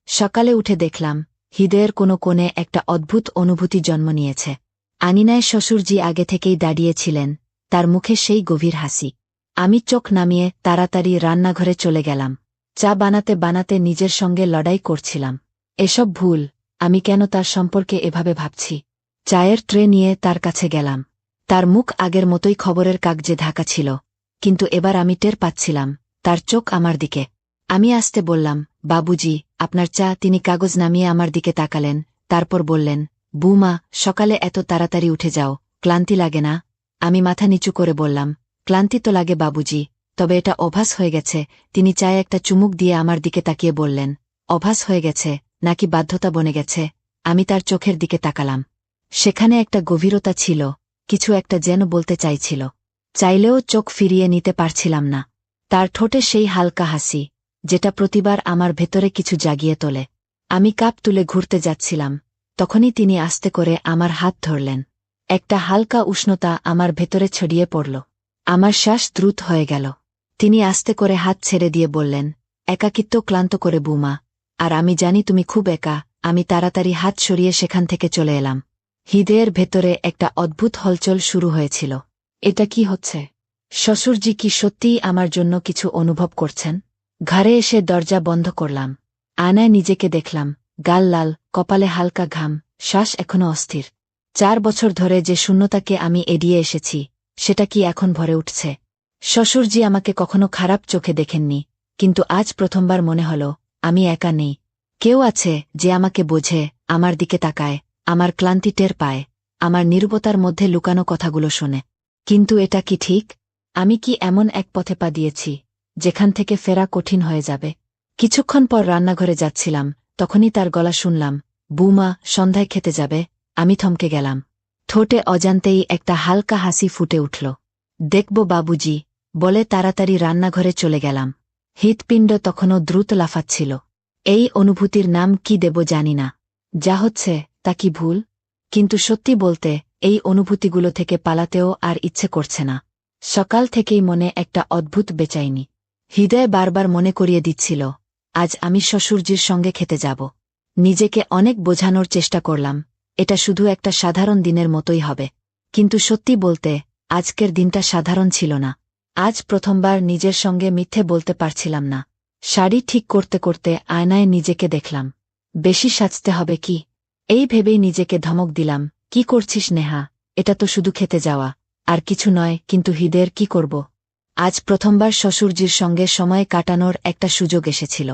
সকালে উঠে দেখলাম, হৃদয়ের কোনো কোণে একটা অদ্ভুত অনুভূতি জন্ম নিয়েছে। আঙিনায় শ্বশুরজি আগে থেকেই দাঁড়িয়েছিলেন, তার মুখে সেই গভীর হাসি। আমি চোখ নামিয়ে তাড়াতাড়ি রান্নাঘরে চলে গেলাম। চা বানাতে বানাতে নিজের সঙ্গে লড়াই করছিলাম। এসব ভুল, আমি কেন তার সম্পর্কে এভাবে ভাবছি? চায়ের ট্রে নিয়ে তার কাছে গেলাম। তার মুখ আগের মতোই খবরের কাগজে ঢাকা ছিল, কিন্তু এবার আমি টের পাচ্ছিলাম তার চোখ আমার দিকে। আমি আস্তে বললাম, বাবুজি, আপনার চা। তিনি কাগজ নামিয়ে আমার দিকে তাকালেন, তারপর বললেন, বৌমা, সকালে এত তাড়াতাড়ি উঠে যাও, ক্লান্তি লাগে না? আমি মাথা নিচু করে বললাম, ক্লান্তি তো লাগে বাবুজি, তবে এটা অভ্যাস হয়ে গেছে। তিনি চায়ে একটা চুমুক দিয়ে আমার দিকে তাকিয়ে বললেন, অভ্যাস হয়ে গেছে নাকি বাধ্যতা বনে গেছে? আমি তার চোখের দিকে তাকালাম। সেখানে একটা গভীরতা ছিল, কিছু একটা যেন বলতে চাইছিল, চাইলেও চোখ ফিরিয়ে নিতে পারছিলাম না। তার ঠোঁটে সেই হালকা হাসি, যেটা প্রতিবার আমার ভেতরে কিছু জাগিয়ে তোলে। আমি কাপ তুলে ঘুরতে যাচ্ছিলাম, তখনই তিনি আস্তে করে আমার হাত ধরলেন। একটা হালকা উষ্ণতা আমার ভেতরে ছড়িয়ে পড়ল। আমার শ্বাস দ্রুত হয়ে গেল। তিনি আস্তে করে হাত ছেড়ে দিয়ে বললেন, একাকিত্ব ক্লান্ত করে বৌমা, আর আমি জানি তুমি খুব একা। আমি তাড়াতাড়ি হাত সরিয়ে সেখান থেকে চলে এলাম। হৃদয়ের ভেতরে একটা অদ্ভুত হলচল শুরু হয়েছিল। এটা কি হচ্ছে? শ্বশুরজি কি সত্যিই আমার জন্য কিছু অনুভব করছেন? ঘরে এসে দরজা বন্ধ করলাম। আয়নায় নিজেকে দেখলাম, গাল লাল, কপালে হালকা ঘাম, শ্বাস এখনো অস্থির। 4 বছর ধরে যে শূন্যতাকে আমি এড়িয়ে এসেছি, সেটা কি এখন ভরে উঠছে? শ্বশুরজি আমাকে কখনো খারাপ চোখে দেখেননি, কিন্তু আজ প্রথমবার মনে হল আমি একা নেই। কেউ আছে যে আমাকে বোঝে, আমার দিকে তাকায়, আমার ক্লান্তি টের পায়, আমার নীরবতার মধ্যে লুকানো কথাগুলো শোনে। কিন্তু এটা কি ঠিক? আমি কি এমন এক পথে পা দিয়েছি, যেখান থেকে ফেরা কঠিন হয়ে যাবে? কিছুক্ষণ পর রান্নাঘরে যাচ্ছিলাম, তখনই তার গলা শুনলাম, বৌমা, সন্ধ্যায় খেতে যাবে? আমি থমকে গেলাম। ঠোঁটে অজান্তেই একটা হালকা হাসি ফুটে উঠল। দেখব বাবুজি, বলে তাড়াতাড়ি রান্নাঘরে চলে গেলাম। হৃৎপিণ্ড তখনও দ্রুত লাফাচ্ছিল। এই অনুভূতির নাম কি দেব জানি না। যা হচ্ছে তা কি ভুল? কিন্তু সত্যি বলতে, এই অনুভূতিগুলো থেকে পালাতেও আর ইচ্ছে করছে না। সকাল থেকেই মনে একটা অদ্ভুত বেচাইনি। হৃদয় বারবার মনে করিয়ে দিচ্ছিল, আজ আমি শ্বশুরজির সঙ্গে খেতে যাব। নিজেকে অনেক বোঝানোর চেষ্টা করলাম, এটা শুধু একটা সাধারণ দিনের মতোই হবে। কিন্তু সত্যি বলতে, আজকের দিনটা সাধারণ ছিল না। আজ প্রথমবার নিজের সঙ্গে মিথ্যে বলতে পারছিলাম না। শাড়ি ঠিক করতে করতে আয়নায় নিজেকে দেখলাম। বেশি সাজতে হবে কি, এই ভেবেই নিজেকে ধমক দিলাম। কি করছিস নেহা, এটা তো শুধু খেতে যাওয়া, আর কিছু নয়। কিন্তু হৃদয়ের কি করব। আজ প্রথমবার শ্বশুরজির সঙ্গে সময় কাটানোর একটা সুযোগ এসেছিল।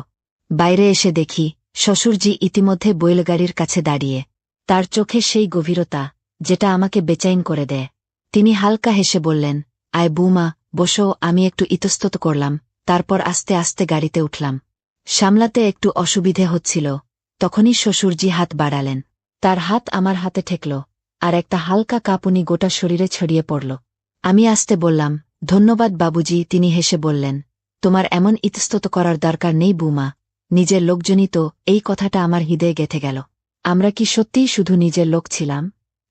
বাইরে এসে দেখি শ্বশুরজি ইতিমধ্যে বৈলগাড়ির কাছে দাঁড়িয়ে। তার চোখে সেই গভীরতা যেটা আমাকে বেচাইন করে দেয়। তিনি হালকা হেসে বললেন, আয় বৌমা, বসো। আমি একটু ইতস্তত করলাম, তারপর আস্তে আস্তে গাড়িতে উঠলাম। সামলাতে একটু অসুবিধে হচ্ছিল, তখনই শ্বশুরজি হাত বাড়ালেন। তার হাত আমার হাতে ঠেকল, আর একটা হালকা কাঁপুনি গোটা শরীরে ছড়িয়ে পড়ল। আমি আস্তে বললাম, ধন্যবাদ বাবুজি। তিনি হেসে বললেন, তোমার এমন ইতস্তত করার দরকার নেই বৌমা, নিজের লোকজনই তো। এই কথাটা আমার হৃদয়ে গেঁথে গেল। আমরা কি সত্যিই শুধু নিজের লোক ছিলাম?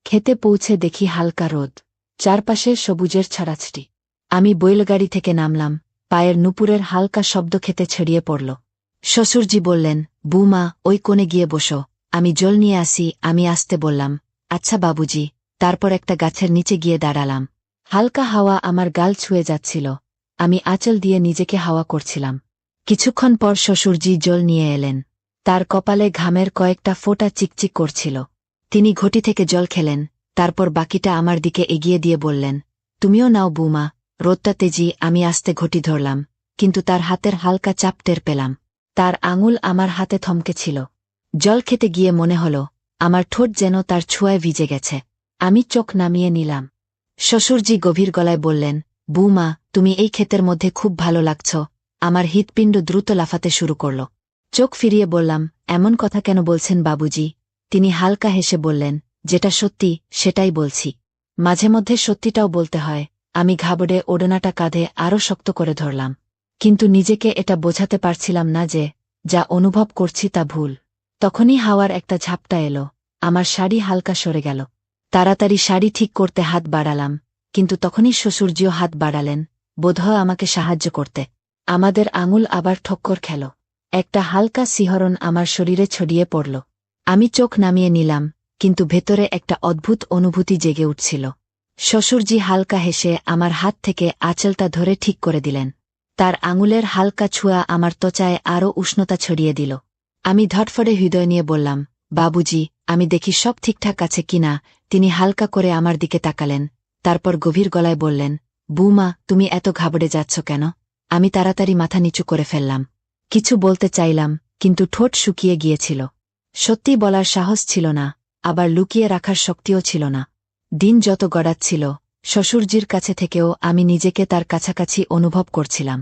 খেতে পৌঁছে দেখি হালকা রোদ, চারপাশে সবুজের ছড়াছড়ি। আমি বৈলগাড়ি থেকে নামলাম, পায়ের নুপুরের হালকা শব্দ খেতে ছড়িয়ে পড়ল। শ্বশুরজি বললেন, বৌমা, ওই কোণে গিয়ে বসো, আমি জল নিয়ে আসি। আমি আসতে বললাম, আচ্ছা বাবুজি। তারপর একটা গাছের নিচে গিয়ে দাঁড়ালাম। হালকা হাওয়া আমার গাল ছুঁয়ে যাচ্ছিল, আমি আঁচল দিয়ে নিজেকে হাওয়া করছিলাম। কিছুক্ষণ পর শ্বশুরজি জল নিয়ে এলেন। তার কপালে ঘামের কয়েকটা ফোঁটা চিকচিক করছিল। তিনি ঘটি থেকে জল খেলেন, তারপর বাকিটা আমার দিকে এগিয়ে দিয়ে বললেন, তুমিও নাও বৌমা, রোদটা তেজি। আমি আস্তে ঘটি ধরলাম, কিন্তু তার হাতের হালকা চাপ টের পেলাম। তার আঙুল আমার হাতে থমকে ছিল। জল খেতে গিয়ে মনে হল আমার ঠোঁট যেন তার ছোঁয়ায় ভিজে গেছে। আমি চোখ নামিয়ে নিলাম। শ্বশুরজি গভীর গলায় বললেন, বৌমা, তুমি এই ক্ষেতের মধ্যে খুব ভালো লাগছ। আমার হৃৎপিণ্ড দ্রুত লাফাতে শুরু করল। চোখ ফিরিয়ে বললাম, এমন কথা কেন বলছেন বাবুজি? তিনি হালকা হেসে বললেন, যেটা সত্যি সেটাই বলছি। মাঝে মধ্যে সত্যিটাও বলতে হয়। আমি ঘাবড়ে ওড়নাটা কাঁধে আরও শক্ত করে ধরলাম, কিন্তু নিজেকে এটা বোঝাতে পারছিলাম না যে যা অনুভব করছি তা ভুল। তখনই হাওয়ার একটা ঝাপটা এলো, আমার শাড়ি হালকা সরে গেল। তাড়াতাড়ি শাড়ি ঠিক করতে হাত বাড়ালাম, কিন্তু তখনই শ্বশুরজিও হাত বাড়ালেন, বোধহয় আমাকে সাহায্য করতে। আমাদের আঙুল আবার ঠক্কর খেল। একটা হালকা শিহরণ আমার শরীরে ছড়িয়ে পড়ল। আমি চোখ নামিয়ে নিলাম, কিন্তু ভেতরে একটা অদ্ভুত অনুভূতি জেগে উঠছিল। শ্বশুরজি হালকা হেসে আমার হাত থেকে আঁচলটা ধরে ঠিক করে দিলেন। তার আঙুলের হালকা ছোঁয়া আমার ত্বচায় আরও উষ্ণতা ছড়িয়ে দিল। আমি ধটফড়ে হৃদয় নিয়ে বললাম, বাবুজি, আমি দেখি সব ঠিকঠাক আছে কিনা। তিনি হালকা করে আমার দিকে তাকালেন, তারপর গভীর গলায় বললেন, বৌমা, তুমি এত ঘাবড়ে যাচ্ছ কেন? আমি তাড়াতাড়ি মাথা নিচু করে ফেললাম। কিছু বলতে চাইলাম, কিন্তু ঠোঁট শুকিয়ে গিয়েছিল। সত্যি বলার সাহস ছিল না, আবার লুকিয়ে রাখার শক্তিও ছিল না। দিন যত গড়াচ্ছিল, শ্বশুরজির কাছে থেকেও আমি নিজেকে তার কাছাকাছি অনুভব করছিলাম।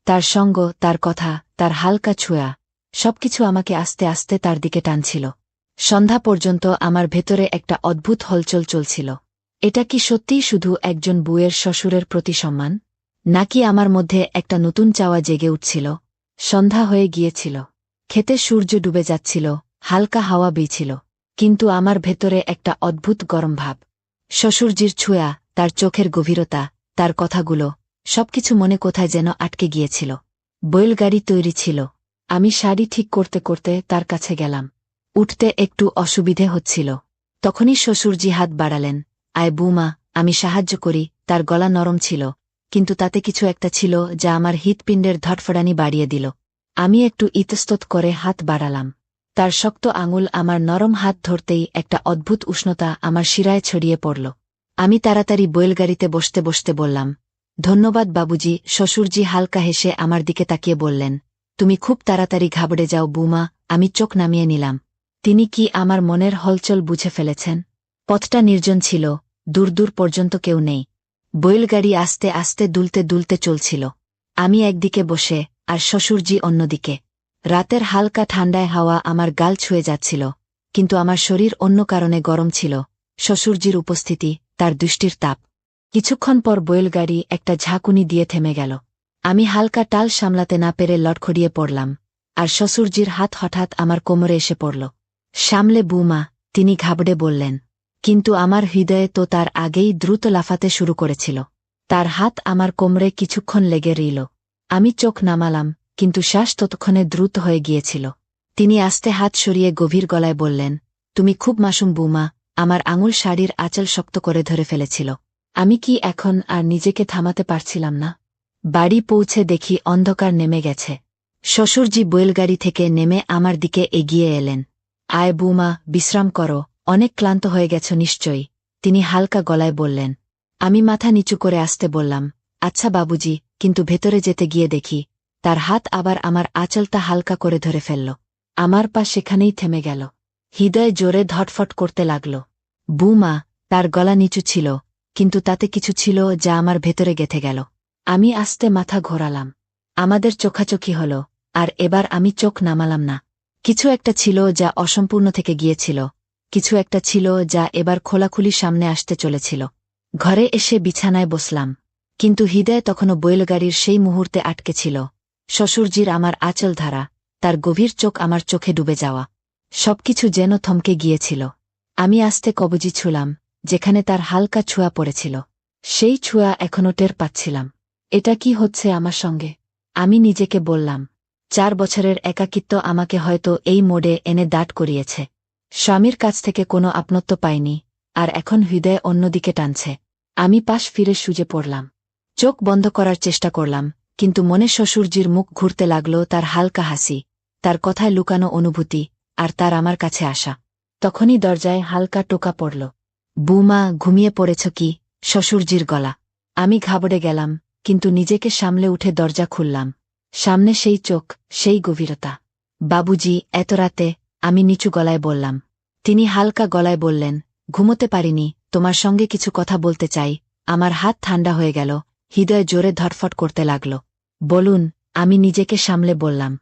তার সঙ্গ, তার কথা, তার হালকা ছোঁয়া, সবকিছু আমাকে আস্তে আস্তে তার দিকে টানছিল। সন্ধ্যা পর্যন্ত আমার ভেতরে একটা অদ্ভুত হলচল চলছিল। এটা কি সত্যিই শুধু একজন বউয়ের শ্বশুরের প্রতি সম্মান, নাকি আমার মধ্যে একটা নতুন চাওয়া জেগে উঠছিল? সন্ধ্যা হয়ে গিয়েছিল, খেতে সূর্য ডুবে যাচ্ছিল, হালকা হাওয়া বইছিল, কিন্তু আমার ভেতরে একটা অদ্ভুত গরম ভাব। শ্বশুরজির ছোঁয়া, তার চোখের গভীরতা, তার কথাগুলো, সবকিছু মনে কোথায় যেন আটকে গিয়েছিল। বৈলগাড়ি তৈরি ছিল। আমি শাড়ি ঠিক করতে করতে তার কাছে গেলাম। উঠতে একটু অসুবিধে হচ্ছিল। তখনই শ্বশুরজি হাত বাড়ালেন, আয় বৌমা, আমি সাহায্য করি। তার গলা নরম ছিল, কিন্তু তাতে কিছু একটা ছিল যা আমার হৃৎপিণ্ডের ধটফড়ানি বাড়িয়ে দিল। আমি একটু ইতস্তত করে হাত বাড়ালাম। তার শক্ত আঙুল আমার নরম হাত ধরতেই একটা অদ্ভুত উষ্ণতা আমার শিরায় ছড়িয়ে পড়ল। আমি তাড়াতাড়ি বৈলগাড়িতে বসতে বসতে বললাম, ধন্যবাদ বাবুজি। শ্বশুরজি হালকা হেসে আমার দিকে তাকিয়ে বললেন, তুমি খুব তাড়াতাড়ি ঘাবড়ে যাও বৌমা। আমি চোখ নামিয়ে নিলাম। তিনি কি আমার মনের হলচল বুঝে ফেলেছেন? পথটা নির্জন ছিল, দূর দূর পর্যন্ত কেউ নেই। বৈলগাড়ি আস্তে আস্তে দুলতে দুলতে চলছিল। আমি একদিকে বসে, আর শ্বশুরজি অন্যদিকে। রাতের হালকা ঠান্ডায় হাওয়া আমার গাল ছুঁয়ে যাচ্ছিল, কিন্তু আমার শরীর অন্য কারণে গরম ছিল। শ্বশুরজির উপস্থিতি, তার দৃষ্টির তাপ। কিছুক্ষণ পর বৈলগাড়ি একটা ঝাঁকুনি দিয়ে থেমে গেল। আমি হালকা টাল সামলাতে না পেরে লটখড়িয়ে পড়লাম, আর শ্বশুরজির হাত হঠাৎ আমার কোমরে এসে পড়ল। সামলে বৌমা, তিনি ঘাবড়ে বললেন, কিন্তু আমার হৃদয়ে তো তার আগেই দ্রুত লাফাতে শুরু করেছিল। তার হাত আমার কোমরে কিছুক্ষণ লেগে রইল। আমি চোখ নামালাম, কিন্তু শ্বাস ততক্ষণে দ্রুত হয়ে গিয়েছিল। তিনি আস্তে হাত সরিয়ে গভীর গলায় বললেন, তুমি খুব মাসুম বৌমা। আমার আঙুল শাড়ির আঁচল শক্ত করে ধরে ফেলেছিল। আমি কি এখন আর নিজেকে থামাতে পারছিলাম না। বাড়ি পৌঁছে দেখি অন্ধকার নেমে গেছে। শ্বশুরজি বৈলগাড়ি থেকে নেমে আমার দিকে এগিয়ে এলেন। আয় বৌমা, বিশ্রাম করো, অনেক ক্লান্ত হয়ে গেছ নিশ্চয়ই, তিনি হালকা গলায় বললেন। আমি মাথা নিচু করে আসতে বললাম, আচ্ছা বাবুজি, কিন্তু ভেতরে যেতে গিয়ে দেখি তার হাত আবার আমার আঁচলটা হালকা করে ধরে ফেলল। আমার পা সেখানেই থেমে গেল। হৃদয় জোরে ধটফট করতে লাগল। বৌমা, তার গলা নিচু ছিল, কিন্তু তাতে কিছু ছিল যা আমার ভেতরে গেঁথে গেল। আমি আস্তে মাথা ঘোরালাম। আমাদের চোখাচোখি হল, আর এবার আমি চোখ নামালাম না। কিছু একটা ছিল যা অসম্পূর্ণ থেকে গিয়েছিল, কিছু একটা ছিল যা এবার খোলাখুলি সামনে আসতে চলেছিল। ঘরে এসে বিছানায় বসলাম, কিন্তু হৃদয় তখনও বৈলগাড়ির সেই মুহূর্তে আটকে ছিল। শ্বশুরজির আমার আঁচল ধারা, তার গভীর চোখ আমার চোখে ডুবে যাওয়া, সবকিছু যেন থমকে গিয়েছিল। আমি আস্তে কবজি ছুঁলাম, যেখানে তার হালকা ছোঁয়া পড়েছিল। সেই ছোঁয়া এখনও টের পাচ্ছিলাম। এটা কি হচ্ছে আমার সঙ্গে? আমি নিজেকে বললাম। 4 বছরের একাকিত্ব আমাকে হয়তো এই মোড়ে এনে দাঁড় করিয়েছে। স্বামীর কাছ থেকে কোনো আপনত্ব পাইনি, আর এখন হৃদয় অন্যদিকে টানছে। আমি পাশ ফিরে শুয়ে পড়লাম। চোখ বন্ধ করার চেষ্টা করলাম, কিন্তু মনে শ্বশুরজির মুখ ঘুরতে লাগল, তার হালকা হাসি, তার কথায় লুকানো অনুভূতি, আর তার আমার কাছে আসা। তখনই দরজায় হালকা টোকা পড়ল। বৌমা, ঘুমিয়ে পড়েছ কি? শ্বশুরজির গলা। আমি ঘাবড়ে গেলাম, কিন্তু নিজেকে সামলে উঠে দরজা খুললাম। সামনে সেই চোখ, সেই গভীরতা। বাবুজি, এত রাতে? আমি নিচু গলায় বললাম। তিনি হালকা গলায় বললেন, ঘুমোতে পারিনি, তোমার সঙ্গে কিছু কথা বলতে চাই। আমার হাত ঠান্ডা হয়ে গেল, হৃদয় জোরে ধটফট করতে লাগল। বলুন, আমি নিজেকে সামলে বললাম।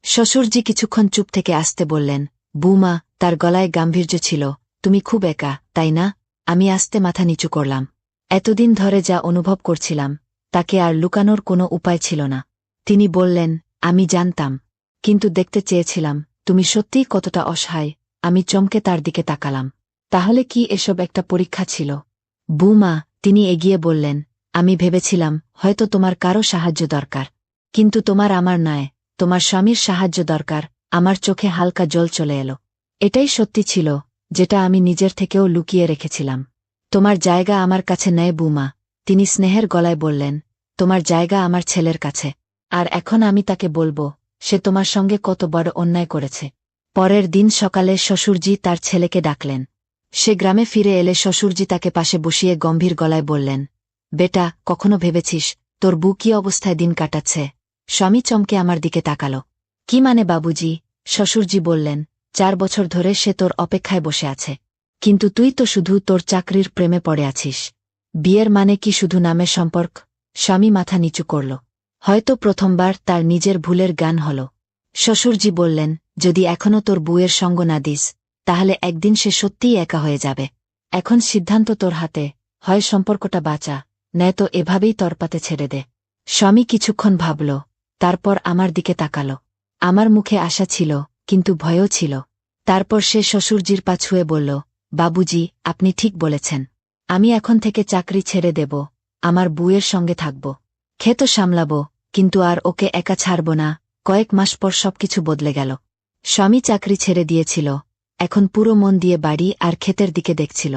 শ্বশুরজি কিছুক্ষণ চুপ থেকে আসতে বললেন। বৌমা, তার গলায় গাম্ভীর্য ছিল, তুমি খুব একা, তাই না? আমি আস্তে মাথা নিচু করলাম। এতদিন ধরে যা অনুভব করছিলাম, তাকে আর লুকানোর কোনো উপায় ছিল না। তিনি বললেন, আমি জানতাম, কিন্তু দেখতে চেয়েছিলাম তুমি সত্যিই কতটা অসহায়। আমি চমকে তার দিকে তাকালাম। তাহলে কি এসব একটা পরীক্ষা ছিল? বৌমা, তিনি এগিয়ে বললেন, আমি ভেবেছিলাম হয়তো তোমার কারো সাহায্য দরকার, কিন্তু তোমার আমার নয়, তোমার স্বামীর সাহায্য দরকার। আমার চোখে হালকা জল চলে এলো। এটাই সত্যি ছিল, যেটা আমি নিজের থেকেও লুকিয়ে রেখেছিলাম। তোমার জায়গা আমার কাছে নেই বৌমা, তিনি স্নেহের গলায় বললেন। তোমার জায়গা আমার ছেলের কাছে। আর এখন আমি তাকে বলবো, সে তোমার সঙ্গে কত বড় অন্যায় করেছে। পরের দিন সকালে শ্বশুরজি তার ছেলেকে ডাকলেন। সে গ্রামে ফিরে এলে শ্বশুরজি তাকে পাশে বসিয়ে গম্ভীর গলায় বললেন, বেটা, কখনো ভেবেছিস তোর বউ কী অবস্থায় দিন কাটাচ্ছে? স্বামী চমকে আমার দিকে তাকাল। কি মানে বাবুজি? শ্বশুরজি বললেন, 4 বছর ধরে সে তোর অপেক্ষায় বসে আছে, কিন্তু তুই তো শুধু তোর চাকরির প্রেমে পড়ে আছিস। বিয়ের মানে কি শুধু নামের সম্পর্ক? স্বামী মাথা নিচু করল। হয়তো প্রথমবার তার নিজের ভুলের জ্ঞান হল। শ্বশুরজি বললেন, যদি এখনও তোর বউয়ের সঙ্গ না দিস, তাহলে একদিন সে সত্যিই একা হয়ে যাবে। এখন সিদ্ধান্ত তোর হাতে, হয় সম্পর্কটা বাঁচা, নয়তো এভাবেই তরপাতে ছেড়ে দে। স্বামী কিছুক্ষণ ভাবল, তারপর আমার দিকে তাকাল। আমার মুখে আশা ছিল, কিন্তু ভয়ও ছিল। তারপর সে শ্বশুরজির পা ছুঁয়ে বলল, বাবুজি, আপনি ঠিক বলেছেন। আমি এখন থেকে চাকরি ছেড়ে দেব, আমার বউয়ের সঙ্গে থাকব, ক্ষেত সামলাব, কিন্তু আর ওকে একা ছাড়ব না। কয়েক মাস পর সবকিছু বদলে গেল। স্বামী চাকরি ছেড়ে দিয়েছিল, এখন পুরো মন দিয়ে বাড়ি আর ক্ষেতের দিকে দেখছিল।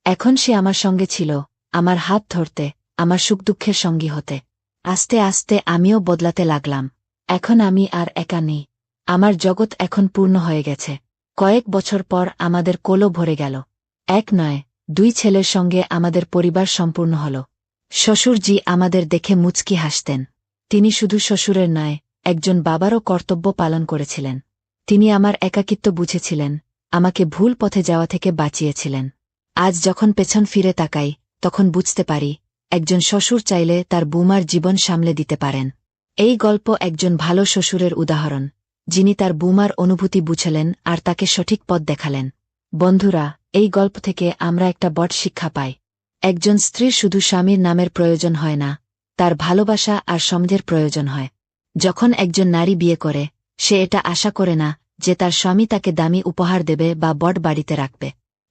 এখন সে আমার সঙ্গে ছিল, আমার হাত ধরতে, আমার সুখ দুঃখের সঙ্গী হতে। আস্তে আস্তে আমিও বদলাতে লাগলাম। এখন আমি আর একা নেই, আমার জগৎ এখন পূর্ণ হয়ে গেছে। কয়েক বছর পর আমাদের কোলও ভরে গেল। 1 নয়, 2 ছেলের সঙ্গে আমাদের পরিবার সম্পূর্ণ হল। শ্বশুরজি আমাদের দেখে মুচকি হাসতেন। তিনি শুধু শ্বশুরের নয়, একজন বাবারও কর্তব্য পালন করেছিলেন। তিনি আমার একাকিত্ব বুঝেছিলেন, আমাকে ভুল পথে যাওয়া থেকে বাঁচিয়েছিলেন। আজ যখন পেছন ফিরে তাকাই, তখন বুঝতে পারি, একজন শ্বশুর চাইলে তার বৌমার জীবন সামলে দিতে পারেন। এই গল্প একজন ভালো শ্বশুরের উদাহরণ, যিনি তার বৌমার অনুভূতি বুঝলেন আর তাকে সঠিক পথ দেখালেন। বন্ধুরা, এই গল্প থেকে আমরা একটা বড় শিক্ষা পাই। একজন স্ত্রীর শুধু স্বামীর নামের প্রয়োজন হয় না, তার ভালোবাসা আর সমঝের প্রয়োজন হয়। যখন একজন নারী বিয়ে করে, সে এটা আশা করে না যে তার স্বামী তাকে দামি উপহার দেবে বা বড় বাড়িতে রাখবে।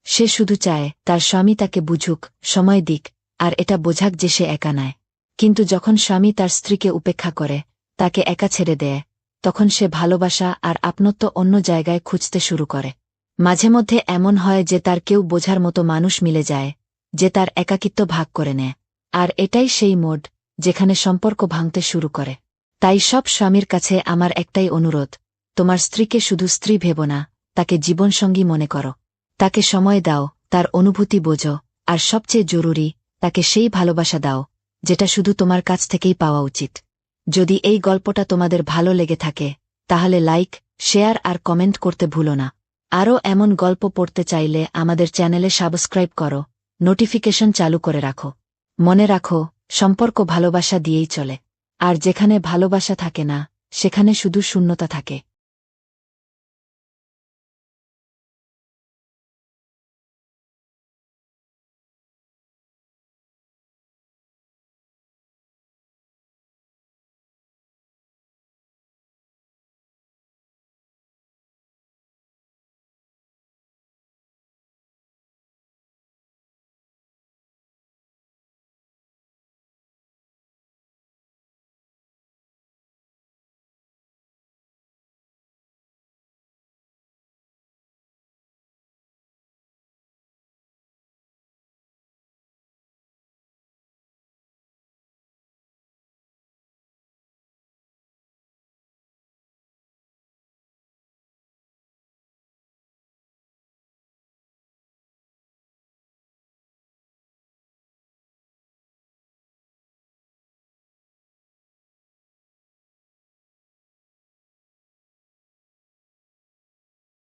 সে শুধু চায় তার স্বামী তাকে বুঝুক, সময় দিক, আর এটা বোঝাক যে সে একা নয়। কিন্তু যখন স্বামী তার স্ত্রীকে উপেক্ষা করে, তাকে একা ছেড়ে দেয়, তখন সে ভালোবাসা আর আপনত্ব অন্য জায়গায় খুঁজতে শুরু করে। মাঝে মধ্যে এমন হয় যে তার কেউ বোঝার মতো মানুষ মিলে যায়, যে তার একাকিত্ব ভাগ করে নেয়। আর এটাই সেই মোড়, যেখানে সম্পর্ক ভাঙতে শুরু করে। তাই সব স্বামীর কাছে আমার একটাই অনুরোধ, তোমার স্ত্রীকে শুধু স্ত্রী ভেবো না, তাকে জীবনসঙ্গী মনে করো। তাকে সময় দাও, তার অনুভূতি বোঝো, আর সবচেয়ে জরুরি, তাকে সেই ভালোবাসা দাও যেটা শুধু তোমার কাছ থেকেই পাওয়া উচিত। যদি এই গল্পটা তোমাদের ভালো লেগে থাকে, তাহলে লাইক, শেয়ার আর কমেন্ট করতে ভুলো না। আরও এমন গল্প পড়তে চাইলে আমাদের চ্যানেলে সাবস্ক্রাইব করো, নোটিফিকেশন চালু করে রাখো। মনে রাখো, সম্পর্ক ভালোবাসা দিয়েই চলে। আর যেখানে ভালোবাসা থাকে না, সেখানে শুধু শূন্যতা থাকে।